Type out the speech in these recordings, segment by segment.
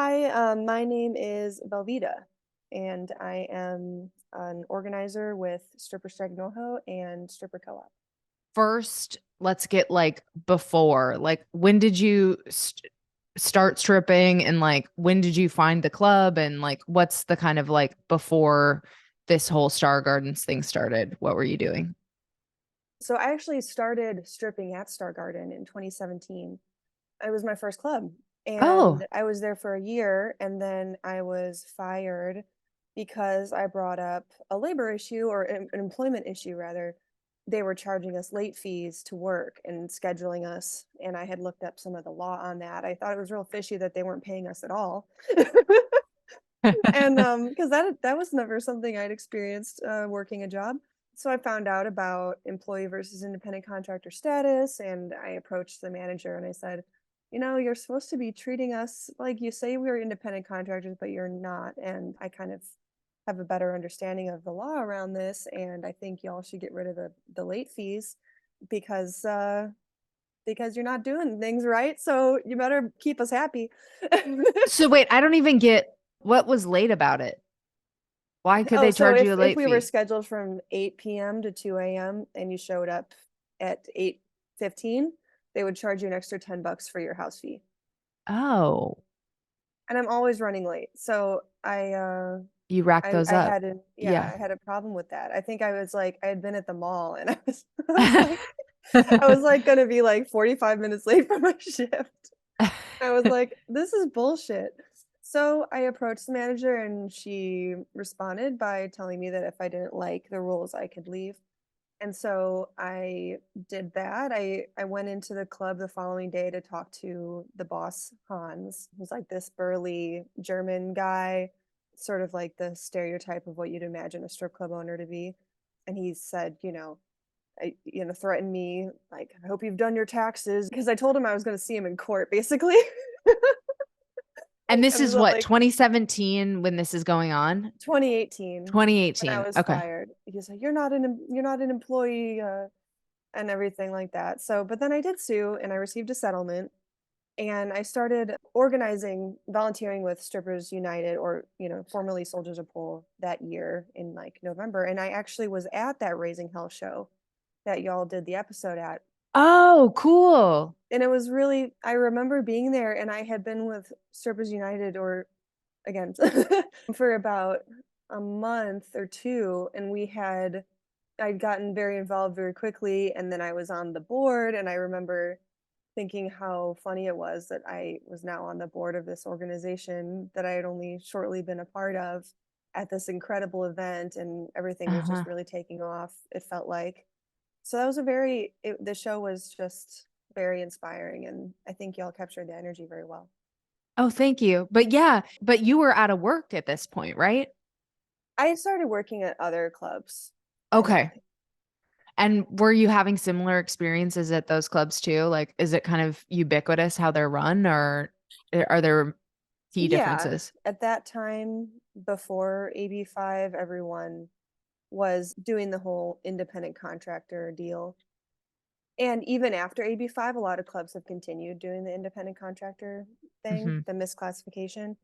Hi, my name is Velveeta, and I am an organizer with Stripper Strike NoHo and Stripper Co-op. First, let's get like before. Like, when did you start stripping and like when did you find the club and like what's the kind of like before this whole Star Gardens thing started? What were you doing? So I actually started stripping at Star Garden in 2017. It was my first club, Oh, and I was there for a year, and then I was fired because I brought up a labor issue or an employment issue rather. They were charging us late fees to work and scheduling us, and I had looked up some of the law on that. I thought it was real fishy that they weren't paying us at all. And because that was never something I'd experienced working a job. So I found out about employee versus independent contractor status, and I approached the manager and I said, you're supposed to be treating us like you say we're independent contractors, but you're not. And I kind of have a better understanding of the law around this, and I think y'all should get rid of the late fees because because you're not doing things right. So you better keep us happy. so wait, I don't even get what was late about it. Why could Oh, they so charge you a if late we were fee? scheduled from 8 p.m. to 2 a.m. and you showed up at 8:15, they would charge you an extra $10 for your house fee. Oh, And I'm always running late. So you rack those I up. had a Yeah. yeah, I had a problem with that. I think I was like I had been at the mall and I was like gonna be like 45 minutes late for my shift. I was like, this is bullshit. So I approached the manager and she responded by telling me that if I didn't like the rules, I could leave. And so I did that. I went into the club the following day to talk to the boss, Hans, who's like this burly German guy, sort of like the stereotype of what you'd imagine a strip club owner to be. And he said, threatened me like, I hope you've done your taxes because I told him I was going to see him in court, basically. And this And is so, what, like 2017 when this is going on? 2018, when I 2018. was Okay. fired, he's like, you're not an employee, and everything like that. So, but then I did sue and I received a settlement, and I started organizing, volunteering with Strippers United, or formerly Soldiers of Pole, that year in like November. And I actually was at that Raising Hell show that y'all did the episode at. Oh, cool. And it was really, I remember being there, and I had been with Strippers United, or again, for about a month or two, and I'd gotten very involved very quickly, and then I was on the board, and I remember thinking how funny it was that I was now on the board of this organization that I had only shortly been a part of at this incredible event, and everything was Uh-huh. just really taking off, it felt like. So that was the show was just very inspiring, and I think y'all captured the energy very well. Oh, thank you. But yeah, but you were out of work at this point, right? I started working at other clubs by that Okay. point. And were you having similar experiences at those clubs too? Like, is it kind of ubiquitous how they're run, or are there key Yeah, differences? at that time, before AB5, everyone was doing the whole independent contractor deal. And even after AB5, a lot of clubs have continued doing the independent contractor thing, Hmm. the misclassification.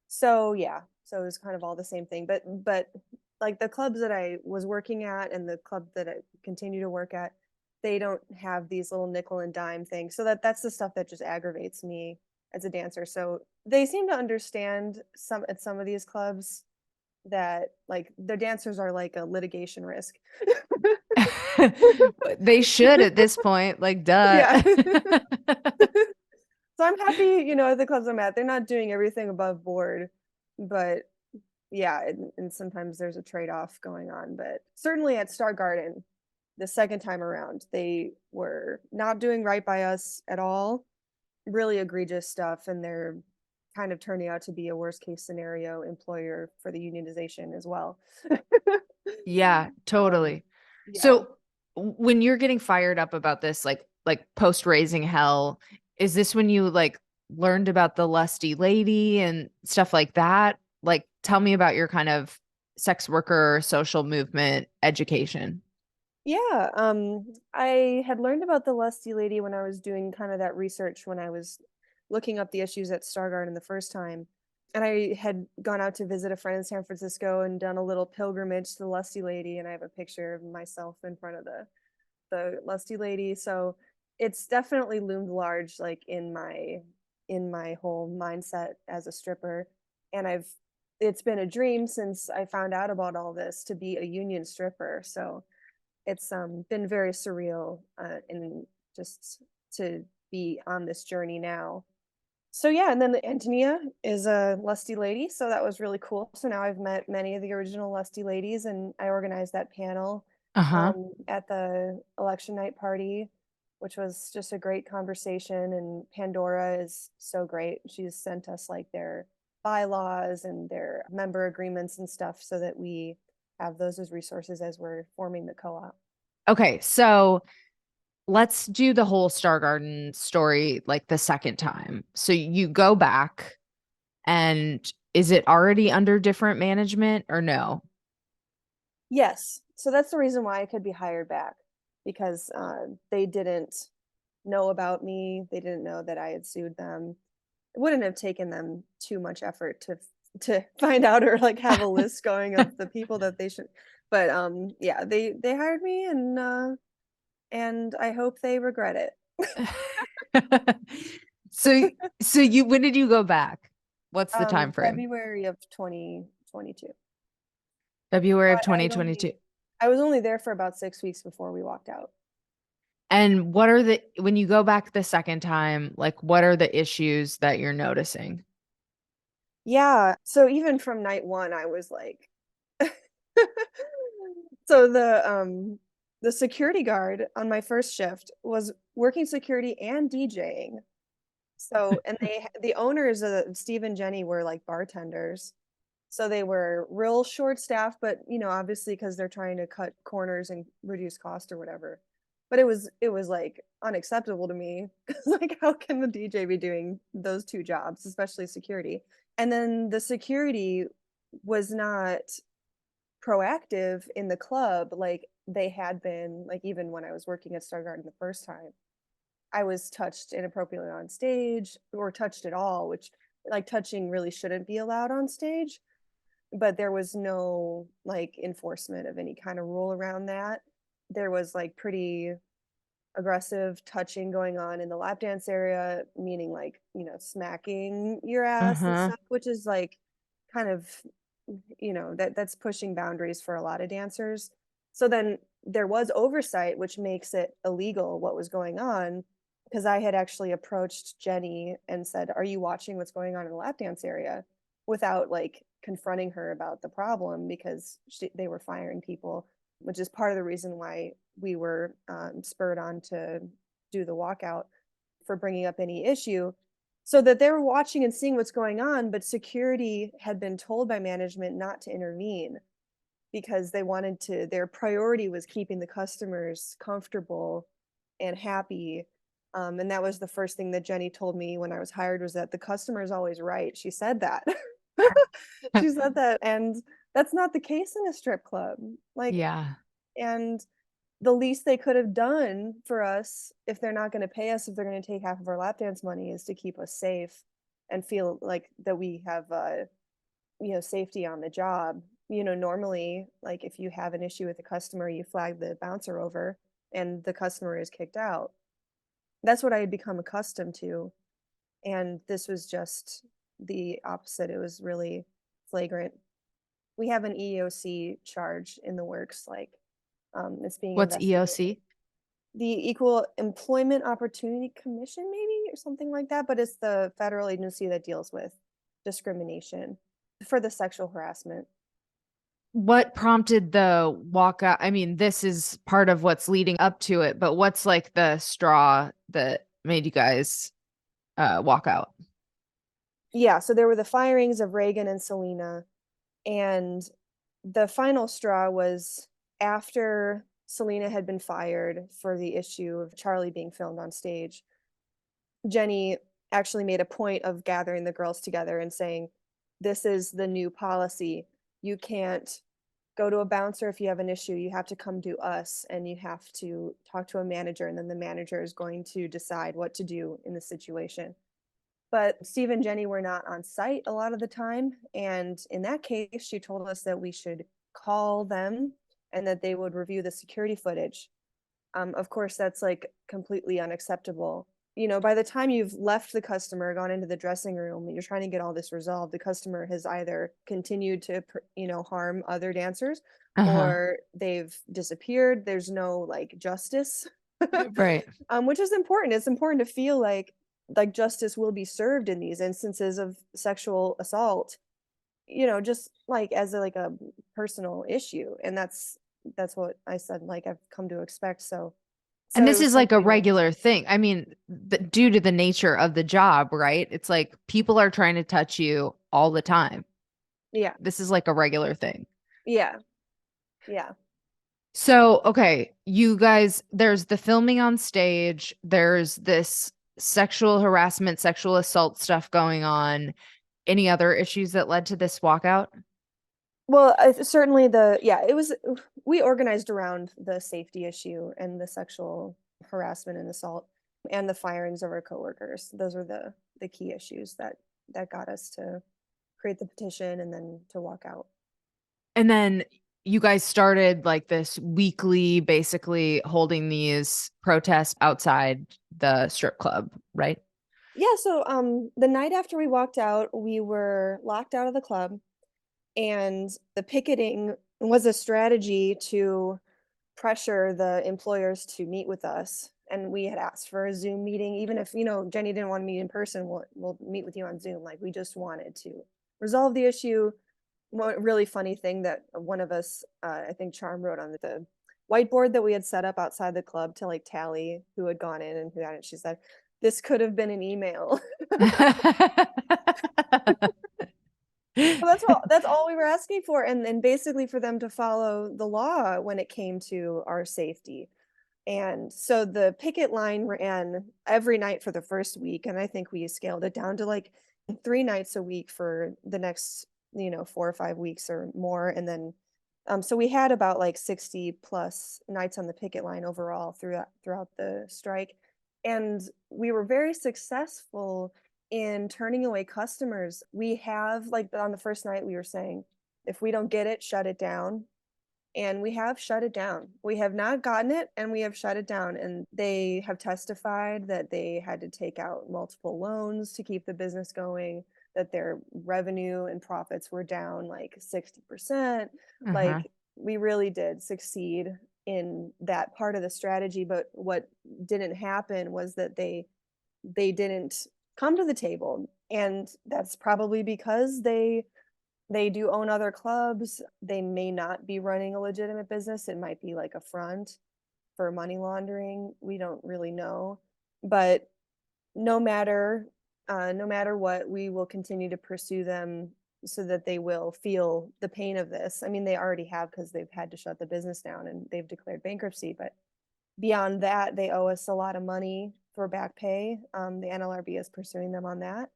So yeah, so it was kind of all the same thing. But like the clubs that I was working at and the club that I continue to work at, they don't have these little nickel and dime things. So that's the stuff that just aggravates me as a dancer. So they seem to understand some of these clubs that like the dancers are like a litigation risk. They should at this point, like, duh. Yeah. So I'm happy, the clubs I'm at, they're not doing everything above board, but yeah, and sometimes there's a trade-off going on. But certainly at Star Garden, the second time around, they were not doing right by us at all. Really egregious stuff, and they're kind of turning out to be a worst case scenario employer for the unionization as well. Yeah, um, totally. yeah. So when you're getting fired up about this, like post raising hell, is this when you like learned about the lusty lady and stuff like that? Like, tell me about your kind of sex worker social movement education. Yeah, I had learned about the Lusty Lady when I was doing kind of that research when I was looking up the issues at Stargarden the first time. And I had gone out to visit a friend in San Francisco and done a little pilgrimage to the Lusty Lady, and I have a picture of myself in front of the Lusty Lady. So it's definitely loomed large, like in my whole mindset as a stripper. And it's been a dream since I found out about all this to be a union stripper. So it's been very surreal, and just to be on this journey now. So yeah, and then the Antonia is a lusty lady, so that was really cool. So now I've met many of the original lusty ladies, and I organized that panel Uh-huh. at the election night party, which was just a great conversation. And Pandora is so great. She's sent us like their bylaws and their member agreements and stuff so that we have those as resources as we're forming the co-op. Okay, so let's do the whole Star Garden story like the second time. So you go back, and is it already under different management or no? Yes. So that's the reason why I could be hired back, because they didn't know about me. They didn't know that I had sued them. It wouldn't have taken them too much effort to find out or like have a list going of the people that they should. But yeah, they hired me, and I hope they regret it. So you when did you go back? What's the time frame? February of 2022. February of But 2022. I was only there for about 6 weeks before we walked out. And what are the when you go back the second time, like what are the issues that you're noticing? Yeah. So even from night one, I was like, so the security guard on my first shift was working security and DJing. So, and the owners of Steve and Jenny were like bartenders. So they were real short staff, but obviously because they're trying to cut corners and reduce cost or whatever. But it was like unacceptable to me. Like, how can the DJ be doing those two jobs, especially security? And then the security was not proactive in the club like they had been, like even when I was working at Star Garden the first time. I was touched inappropriately on stage or touched at all, which like touching really shouldn't be allowed on stage, but there was no like enforcement of any kind of rule around that. There was like pretty aggressive touching going on in the lap dance area, meaning like, smacking your ass and Uh-huh. stuff, which is like kind of, that's pushing boundaries for a lot of dancers. So then there was oversight, which makes it illegal what was going on, because I had actually approached Jenny and said, "Are you watching what's going on in the lap dance area?" without like confronting her about the problem, because they were firing people, which is part of the reason why we were spurred on to do the walkout, for bringing up any issue. So that they were watching and seeing what's going on, but security had been told by management not to intervene because they wanted to, their priority was keeping the customers comfortable and happy. And that was the first thing that Jenny told me when I was hired, was that the customer is always right. She said that. She said that. And that's not the case in a strip club. Like, Yeah. and the least they could have done for us, if they're not going to pay us, if they're going to take half of our lap dance money, is to keep us safe and feel like that we have safety on the job. Normally, like if you have an issue with a customer, you flag the bouncer over and the customer is kicked out. That's what I had become accustomed to, and this was just the opposite. It was really flagrant. We have an EEOC charge in the works, like it's being What's investigated. EOC? The Equal Employment Opportunity Commission, maybe, or something like that, but it's the federal agency that deals with discrimination for the sexual harassment. What prompted the walkout? I mean, this is part of what's leading up to it, but what's like the straw that made you guys walk out? Yeah, so there were the firings of Reagan and Selena, and the final straw was after Selena had been fired for the issue of Charlie being filmed on stage. Jenny actually made a point of gathering the girls together and saying, "This is the new policy. You can't go to a bouncer if you have an issue. You have to come to us, and you have to talk to a manager, and then the manager is going to decide what to do in the situation." But Steve and Jenny were not on site a lot of the time. And in that case, she told us that we should call them and that they would review the security footage. Of course, that's like completely unacceptable. By the time you've left the customer, gone into the dressing room, and you're trying to get all this resolved, the customer has either continued to, harm other dancers, Uh-huh. or they've disappeared. There's no like justice, Right. which is important. It's important to feel like justice will be served in these instances of sexual assault. Just like as like a personal issue, and that's what I said. Like I've come to expect. So And it this was is like a something that, regular thing. I mean, due to the nature of the job, right? It's like people are trying to touch you all the time. yeah, This is like a regular thing. yeah, yeah. So, okay, you guys, there's the filming on stage, there's this sexual harassment, sexual assault stuff going on. Any other issues that led to this walkout? Well, certainly it was, we organized around the safety issue and the sexual harassment and assault and the firings of our coworkers. Those were the key issues that got us to create the petition and then to walk out. And then you guys started like this weekly, basically holding these protests outside the strip club, right? Yeah, so the night after we walked out, we were locked out of the club, and the picketing was a strategy to pressure the employers to meet with us. And we had asked for a Zoom meeting, even if, Jenny didn't want to meet in person, we'll meet with you on Zoom. Like we just wanted to resolve the issue. One really funny thing that one of us, I think Charm, wrote on the whiteboard that we had set up outside the club to like tally who had gone in and who hadn't. She said, "This could have been an email." Well, that's all we were asking for, and basically for them to follow the law when it came to our safety. And so the picket line ran every night for the first week, and I think we scaled it down to like 3 nights a week for the next, 4 or 5 weeks or more. And then so we had about like 60 plus nights on the picket line overall throughout the strike. And we were very successful in turning away customers. We have, like, on the first night we were saying, if we don't get it, shut it down. And we have shut it down. We have not gotten it, and we have shut it down. And they have testified that they had to take out multiple loans to keep the business going, that their revenue and profits were down like 60%. Uh-huh. Like we really did succeed in that part of the strategy. But what didn't happen was that they didn't come to the table. And that's probably because they do own other clubs. They may not be running a legitimate business. It might be like a front for money laundering. We don't really know. But no matter what, we will continue to pursue them so that they will feel the pain of this. I mean, they already have, because they've had to shut the business down and they've declared bankruptcy. But beyond that, they owe us a lot of money for back pay. The NLRB is pursuing them on that.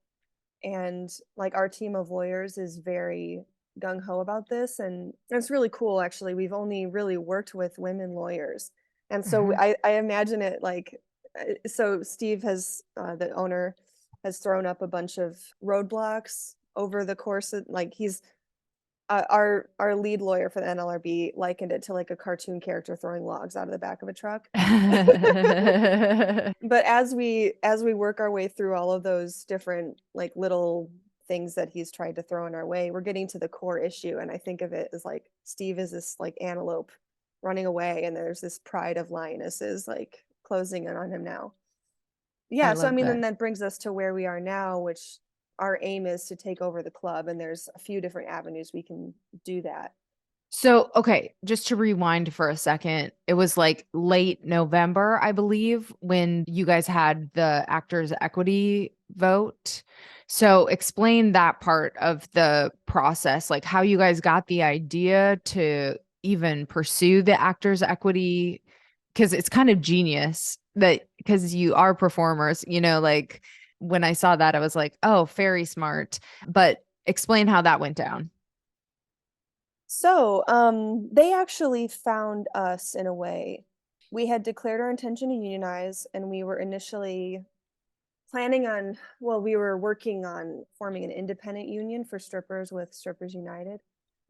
And like our team of lawyers is very gung-ho about this, and it's really cool. Actually, we've only really worked with women lawyers, and so Uh-huh. I imagine it like, so Steve has, the owner, has thrown up a bunch of roadblocks over the course of, like, he's, our lead lawyer for the NLRB likened it to like a cartoon character throwing logs out of the back of a truck. But as we work our way through all of those different like little things that he's tried to throw in our way, we're getting to the core issue. And I think of it as like Steve is this like antelope running away, and there's this pride of lionesses like closing in on him now. I Yeah, so I love mean, then that. that brings us to where we are now, which our aim is to take over the club, and there's a few different avenues we can do that. So, okay, just to rewind for a second, it was like late November, I believe, when you guys had the actors' equity vote. So, explain that part of the process, like how you guys got the idea to even pursue the actors' equity, because it's kind of genius that because you are performers, like when I saw that, I was like, oh, very smart. But explain how that went down. So, they actually found us in a way. We had declared our intention to unionize, and we were initially planning on, well, we were working on forming an independent union for strippers with Strippers United,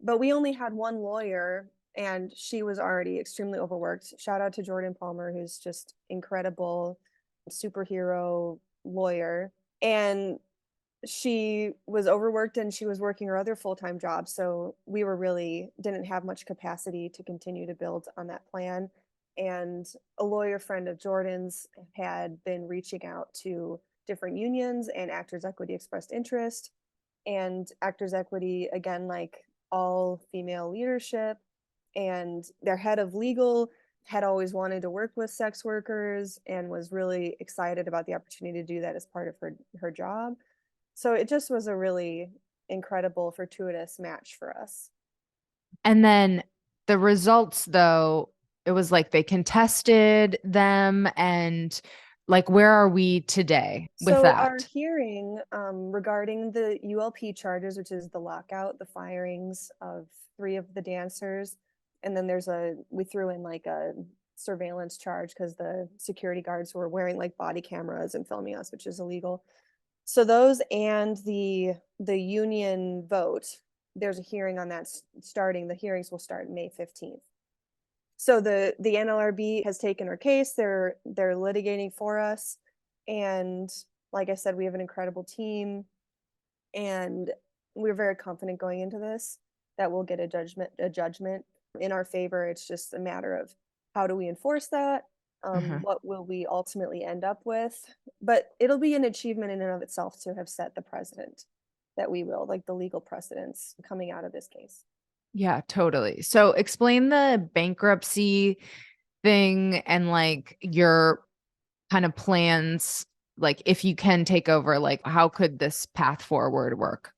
but we only had one lawyer and she was already extremely overworked. Shout out to Jordan Palmer, who's just incredible superhero lawyer. And she was overworked and she was working her other full-time job. So we were really didn't have much capacity to continue to build on that plan. And a lawyer friend of Jordan's had been reaching out to different unions, and Actors Equity expressed interest. And Actors Equity, again, like all female leadership, and their head of legal had always wanted to work with sex workers and was really excited about the opportunity to do that as part of her job. So it just was a really incredible, fortuitous match for us. And then the results, though, it was like they contested them, and like, where are we today with So our that? hearing regarding the ULP charges, which is the lockout, the firings of 3 of the dancers, and then we threw in like a surveillance charge because the security guards were wearing like body cameras and filming us, which is illegal. So those and the union vote, there's a hearing on that starting. The hearings will start May 15th. So the NLRB has taken our case. They're litigating for us, and like I said, we have an incredible team, and we're very confident going into this that we'll get a judgment in our favor. It's just a matter of how do we enforce that? Mhm. What will we ultimately end up with? But it'll be an achievement in and of itself to have set the precedent that we will, like the legal precedents coming out of this case. Yeah, totally. So explain the bankruptcy thing and like your kind of plans, like if you can take over, like how could this path forward work?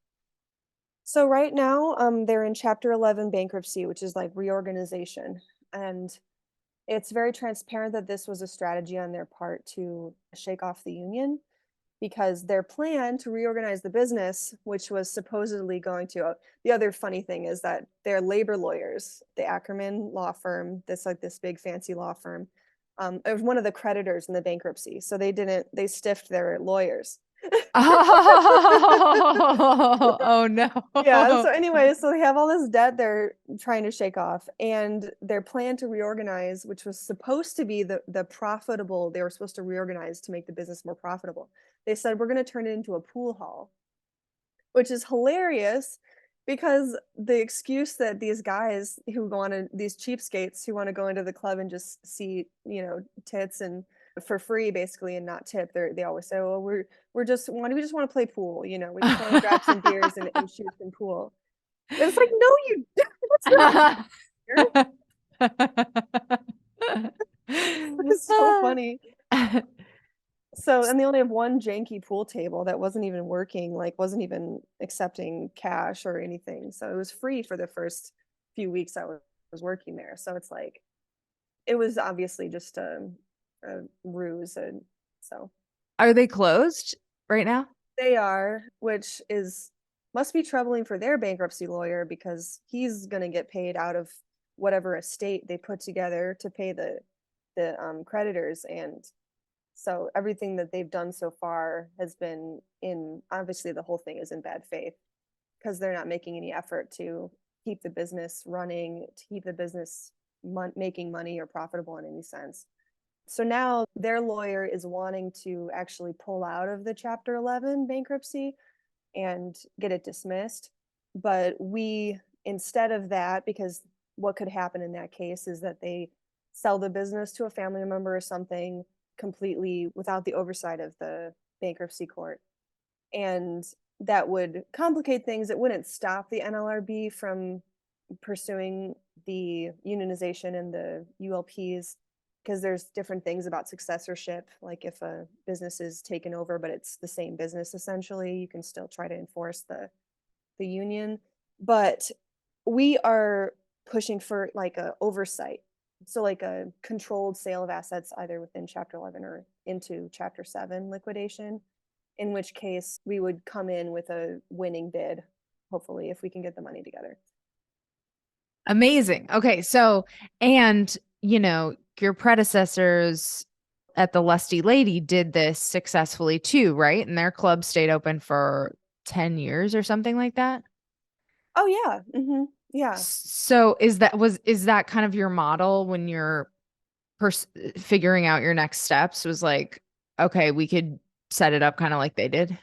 So right now, they're in Chapter 11 bankruptcy, which is like reorganization, and it's very transparent that this was a strategy on their part to shake off the union, because their plan to reorganize the business, which was supposedly going to, the other funny thing is that their labor lawyers, the Ackerman law firm, this big fancy law firm, it was one of the creditors in the bankruptcy. So they stiffed their lawyers. Oh, oh Yeah. So no. anyway, so they have all this debt they're trying to shake off, and their plan to reorganize, which was supposed to be the profitable, they were supposed to reorganize to make the business more profitable. They said we're going to turn it into a pool hall, which is hilarious because the excuse that these guys who go on these cheapskates who want to go into the club and just see, tits and for free basically and not tip, they always say, "Oh, we just want to play pool, we just want to grab some beers and shoot some pool." And it's like, no, you that's not fair. It's so funny. So, and they only have one janky pool table that wasn't even working, like wasn't even accepting cash or anything. So it was free for the first few weeks I was working there. So it's like it was obviously just a ruse, and so Are they closed right now? they are, which is must be troubling for their bankruptcy lawyer because he's going to get paid out of whatever estate they put together to pay the creditors. And so everything that they've done so far has been in, obviously the whole thing is in bad faith because they're not making any effort to keep the business running, to keep the business making money or profitable in any sense. So now their lawyer is wanting to actually pull out of the Chapter 11 bankruptcy and get it dismissed. But we, instead of that, because what could happen in that case is that they sell the business to a family member or something completely without the oversight of the bankruptcy court. And that would complicate things. It wouldn't stop the NLRB from pursuing the unionization and the ULPs because there's different things about successorship. Like if a business is taken over, but it's the same business essentially, you can still try to enforce the union. But we are pushing for like a oversight. So like a controlled sale of assets either within Chapter 11 or into Chapter 7 liquidation, in which case we would come in with a winning bid, hopefully, if we can get the money together. Amazing. Okay. So, and your predecessors at the Lusty Lady did this successfully too, right? And their club stayed open for 10 years or something like that. Oh yeah. Yeah. So is that kind of your model when you're figuring out your next steps, was like, okay, we could set it up kind of like they did?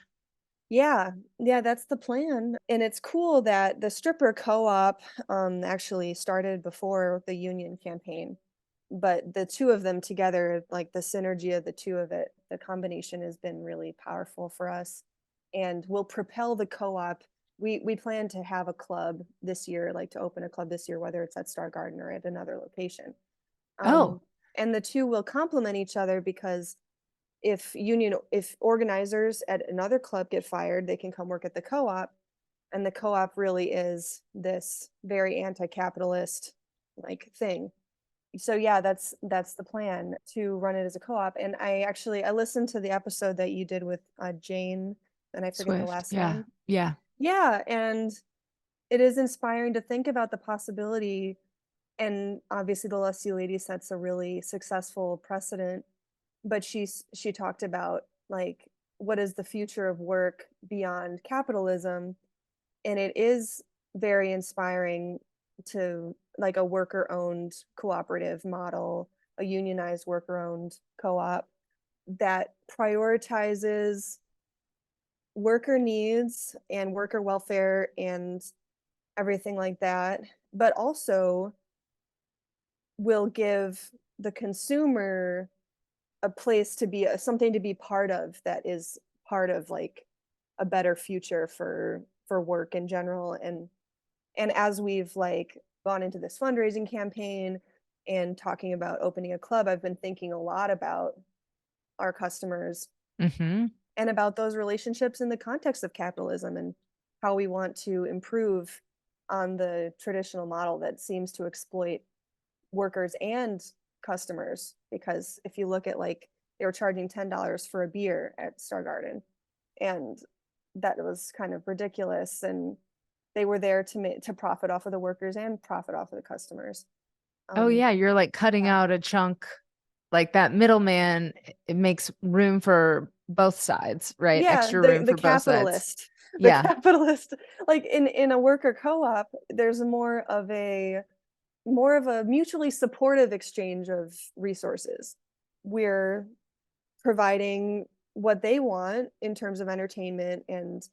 Yeah. Yeah, that's the plan. And it's cool that the stripper co-op actually started before the union campaign. But the two of them together, like the synergy of the two of it, the combination has been really powerful for us and will propel the co-op. We plan to have a club this year, like to open a club this year, whether it's at Star Garden or at another location. Oh, And the two will complement each other because if organizers at another club get fired, they can come work at the co-op, and the co-op really is this very anti-capitalist like thing. So yeah, that's the plan, to run it as a co-op. And I listened to the episode that you did with Jane, and I forget the Swift. last Yeah. name. Yeah. Yeah, and it is inspiring to think about the possibility. And obviously the Lusty Lady sets a really successful precedent, but she talked about like what is the future of work beyond capitalism, and it is very inspiring to like a worker owned cooperative model, a unionized worker owned co-op that prioritizes worker needs and worker welfare and everything like that, but also will give the consumer a place to be something to be part of, that is part of like a better future for work in general. And as we've like gone into this fundraising campaign and talking about opening a club, I've been thinking a lot about our customers Mm-hmm. and about those relationships in the context of capitalism, and how we want to improve on the traditional model that seems to exploit workers and customers. Because if you look at like, they were charging $10 for a beer at Star Garden, and that was kind of ridiculous, and they were there to profit off of the workers and profit off of the customers. Oh um yeah, you're like cutting yeah, out a chunk, like that middleman. It makes room for both sides, right? yeah, Extra room the for both sides. capitalist, the Yeah. capitalist, like in a worker co-op, there's more of a mutually supportive exchange of resources. We're providing what they want in terms of entertainment and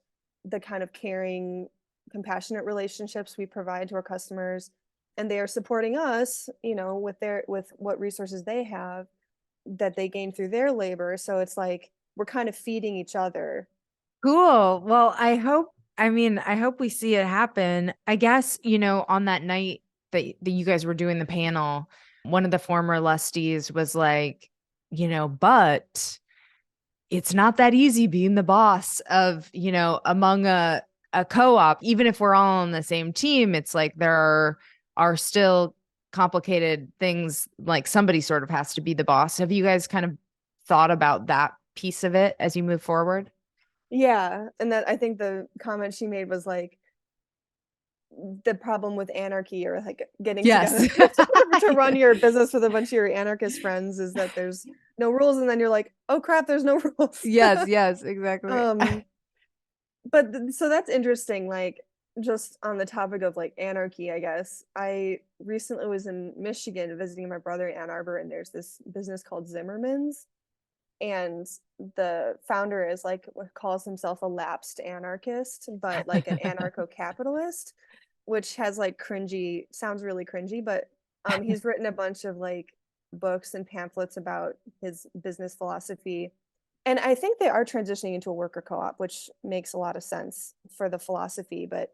the kind of caring, compassionate relationships we provide to our customers, and they are supporting us, with what resources they have that they gain through their labor. So it's like we're kind of feeding each other. Cool. Well, I hope we see it happen. I guess, on that night that you guys were doing the panel, one of the former Lusties was like, but it's not that easy being the boss of, among a co-op. Even if we're all on the same team, it's like are still complicated things, like somebody sort of has to be the boss. Have you guys kind of thought about that piece of it as you move forward? Yeah, and that, I think the comment she made was like, the problem with anarchy, or like getting Yes. together to run your business with a bunch of your anarchist friends, is that there's no rules, and then you're like, oh crap, there's no rules. Yes, yes, exactly. um but so that's interesting, like just on the topic of like anarchy, I guess I recently was in Michigan visiting my brother in Ann Arbor, and there's this business called Zimmerman's, and the founder is like what calls himself a lapsed anarchist, but like an anarcho-capitalist, which has like cringy, sounds really cringy, but he's written a bunch of like books and pamphlets about his business philosophy. And I think they are transitioning into a worker co-op, which makes a lot of sense for the philosophy. But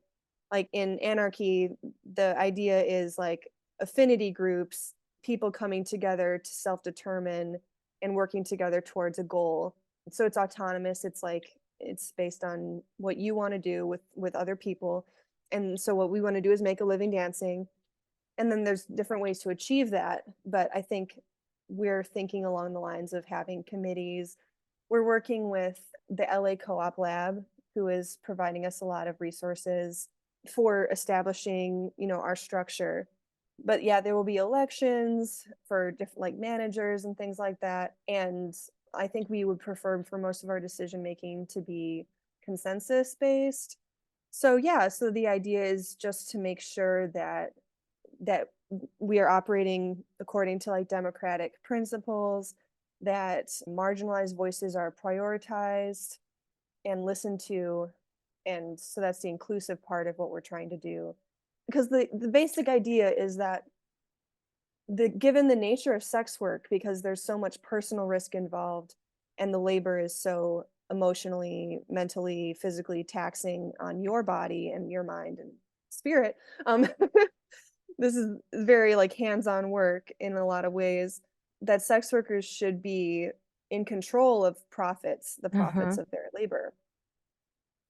like in anarchy, the idea is like affinity groups, people coming together to self-determine and working together towards a goal. So it's autonomous. It's like it's based on what you want to do with other people. And so what we want to do is make a living dancing. And then there's different ways to achieve that. But I think we're thinking along the lines of having committees. We're working with the LA Co-op Lab, who is providing us a lot of resources for establishing, our structure. But yeah, there will be elections for different like managers and things like that. And I think we would prefer for most of our decision making to be consensus based. So yeah, so the idea is just to make sure that we are operating according to like democratic principles, that marginalized voices are prioritized and listened to. And so that's the inclusive part of what we're trying to do. Because the basic idea is that given the nature of sex work, because there's so much personal risk involved and the labor is so emotionally, mentally, physically taxing on your body and your mind and spirit, um, this is very like hands-on work in a lot of ways, that sex workers should be in control of the profits Uh-huh. of their labor.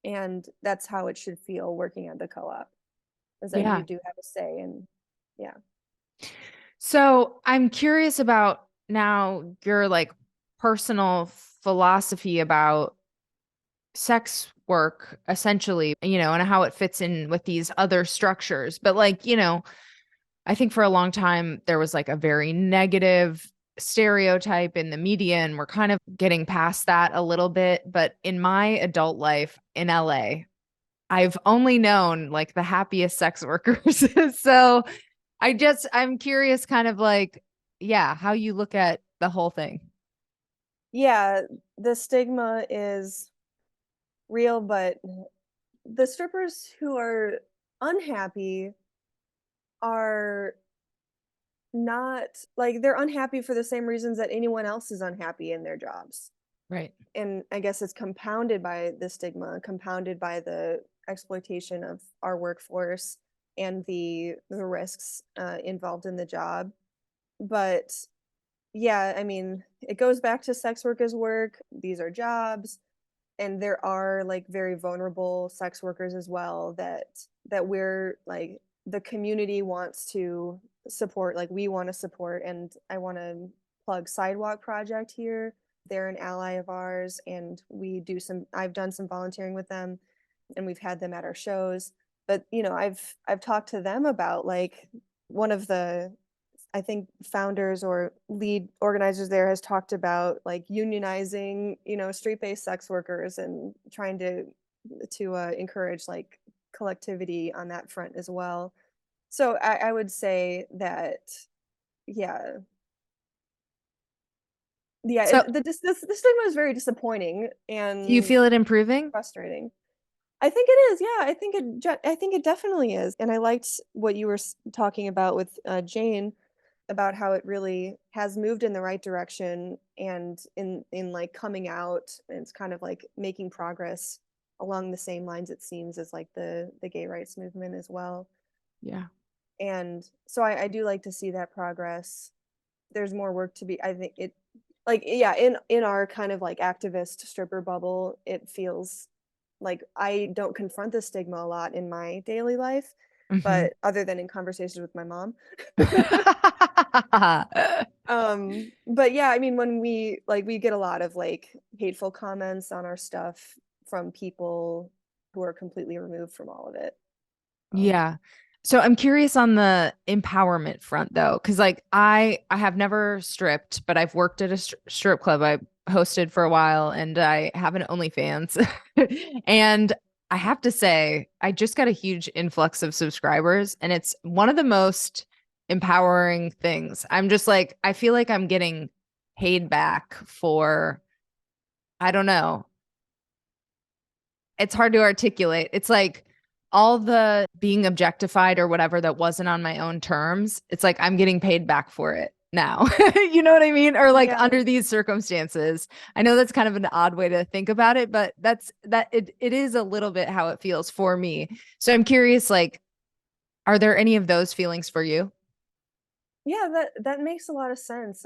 And that's how it should feel working at the co-op, is that you Yeah. do have a say. And yeah. So I'm curious about now your like personal philosophy about sex work, essentially, and how it fits in with these other structures. But like, I think for a long time there was like a very negative stereotype in the media, and we're kind of getting past that a little bit. But in my adult life in LA, I've only known like the happiest sex workers. So I'm curious, kind of like, yeah, how you look at the whole thing. Yeah, the stigma is real, but the strippers who are unhappy are not like, they're unhappy for the same reasons that anyone else is unhappy in their jobs. Right. And I guess it's compounded by the stigma, compounded by the exploitation of our workforce and the risks involved in the job. But yeah, I mean, it goes back to sex work as work. These are jobs, and there are like very vulnerable sex workers as well that we're like, the community wants to support, like we want to support. And I want to plug Sidewalk Project here. They're an ally of ours, and I've done some volunteering with them, and we've had them at our shows. But I've talked to them about like, one of the, I think, founders or lead organizers there has talked about like unionizing, street-based sex workers and trying to encourage like collectivity on that front as well. So I would say that, yeah, yeah, So the stigma is very disappointing do you and feel it improving? frustrating. I think it is. Yeah, I think it definitely is. And I liked what you were talking about with Jane, about how it really has moved in the right direction, and in like coming out, and it's kind of like making progress along the same lines, it seems, as like the gay rights movement as well. Yeah. And so I do like to see that progress. There's more work to be, I think it, like, yeah, in our kind of like activist stripper bubble, it feels like I don't confront the stigma a lot in my daily life, Hmm. but other than in conversations with my mom. But yeah, I mean, when we get a lot of like hateful comments on our stuff from people who are completely removed from all of it. Um, Yeah. So I'm curious on the empowerment front though, because like I have never stripped, but I've worked at a strip club. I hosted for a while, and I have an OnlyFans. And I have to say, I just got a huge influx of subscribers, and it's one of the most empowering things. I'm just like, I feel like I'm getting paid back for, I don't know, it's hard to articulate. It's like all the being objectified or whatever that wasn't on my own terms. It's like I'm getting paid back for it now. You know what I mean? Or like yeah, under these circumstances. I know that's kind of an odd way to think about it, but it is a little bit how it feels for me. So I'm curious, like, are there any of those feelings for you? yeah, that makes a lot of sense.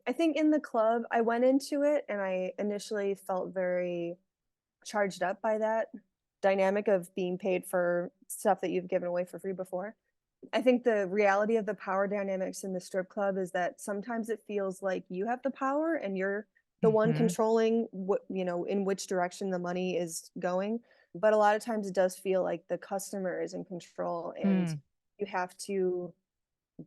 I think in the club, I went into it and I initially felt very charged up by that dynamic of being paid for stuff that you've given away for free before. I think the reality of the power dynamics in the strip club is that sometimes it feels like you have the power and you're the one Hmm. controlling what, in which direction the money is going. But a lot of times it does feel like the customer is in control, and Mm. you have to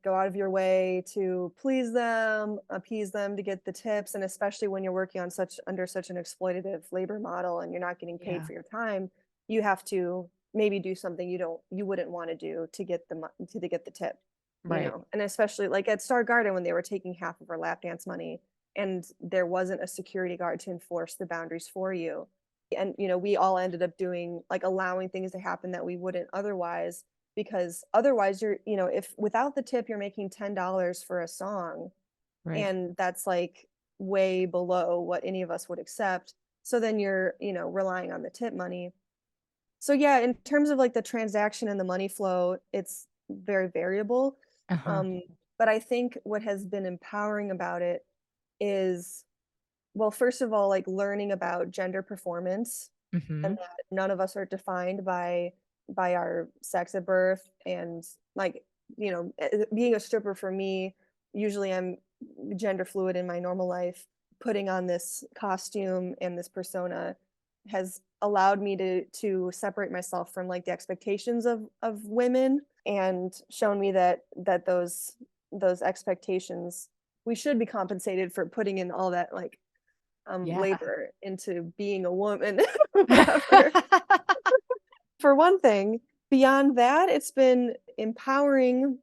go out of your way to please them, appease them to get the tips. And especially when you're working on under such an exploitative labor model and you're not getting paid Yeah. for your time, you have to maybe do something you wouldn't want to do to get to get the tip, Right. and especially like at Star Garden when they were taking half of our lap dance money and there wasn't a security guard to enforce the boundaries for you. And we all ended up doing like allowing things to happen that we wouldn't otherwise, because otherwise you're, if without the tip you're making $10 for a song, Right. and that's like way below what any of us would accept. So then you're, relying on the tip money. So yeah, in terms of like the transaction and the money flow, it's very variable. Uh-huh. Um, but I think what has been empowering about it is, well, first of all, like learning about gender performance and Mm-hmm. that none of us are defined by our sex at birth. And like, being a stripper for me, usually I'm gender fluid in my normal life. Putting on this costume and this persona has allowed me to separate myself from like the expectations of women, and shown me that those expectations, we should be compensated for putting in all that like Yeah. labor into being a woman. Whatever. For one thing, beyond that, it's been empowering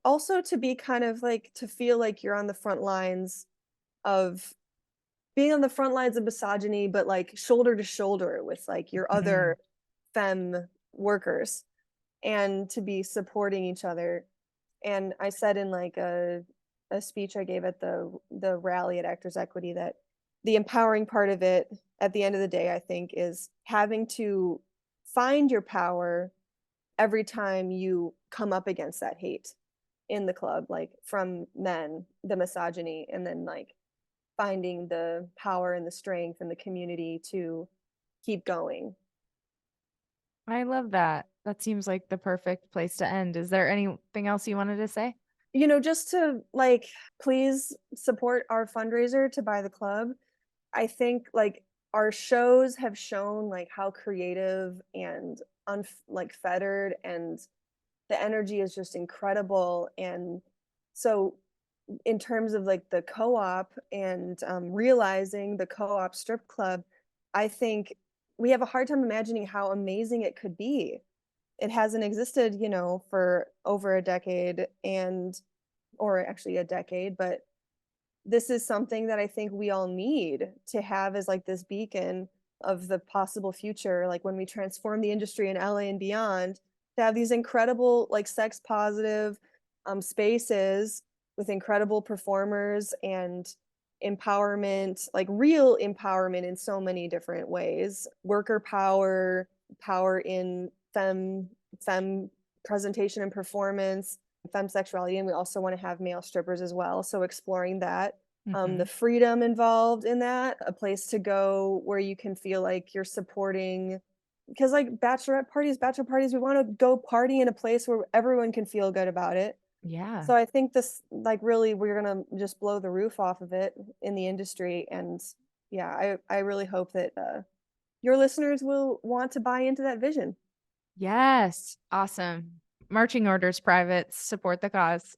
also to be kind of like to feel like you're on the front lines of being on the front lines of misogyny, but like shoulder to shoulder with like your Mhm. other femme workers, and to be supporting each other. And I said in like a speech I gave at the rally at Actors Equity that the empowering part of it at the end of the day, I think, is having to find your power every time you come up against that hate in the club, like from men, the misogyny, and then like finding the power and the strength and the community to keep going. I love that. That seems like the perfect place to end. Is there anything else you wanted to say? Just to like please support our fundraiser to buy the club. I think like our shows have shown like how creative and like fettered, and the energy is just incredible. And so in terms of like the co-op and realizing the co-op strip club, I think we have a hard time imagining how amazing it could be. It hasn't existed, for over a decade, and or actually a decade, but this is something that I think we all need to have as like this beacon of the possible future, like when we transform the industry in LA and beyond, to have these incredible like sex positive spaces with incredible performers and empowerment, like real empowerment in so many different ways. Worker power, power in femme presentation and performance, femme sexuality, and we also want to have male strippers as well. So exploring that, the Mhm. freedom involved in that, a place to go where you can feel like you're supporting. Because like bachelor parties, we want to go party in a place where everyone can feel good about it. Yeah. So I think this like really we're gonna just blow the roof off of it in the industry, and yeah, I really hope that your listeners will want to buy into that vision. Yes. Awesome. Marching orders, privates, support the cause.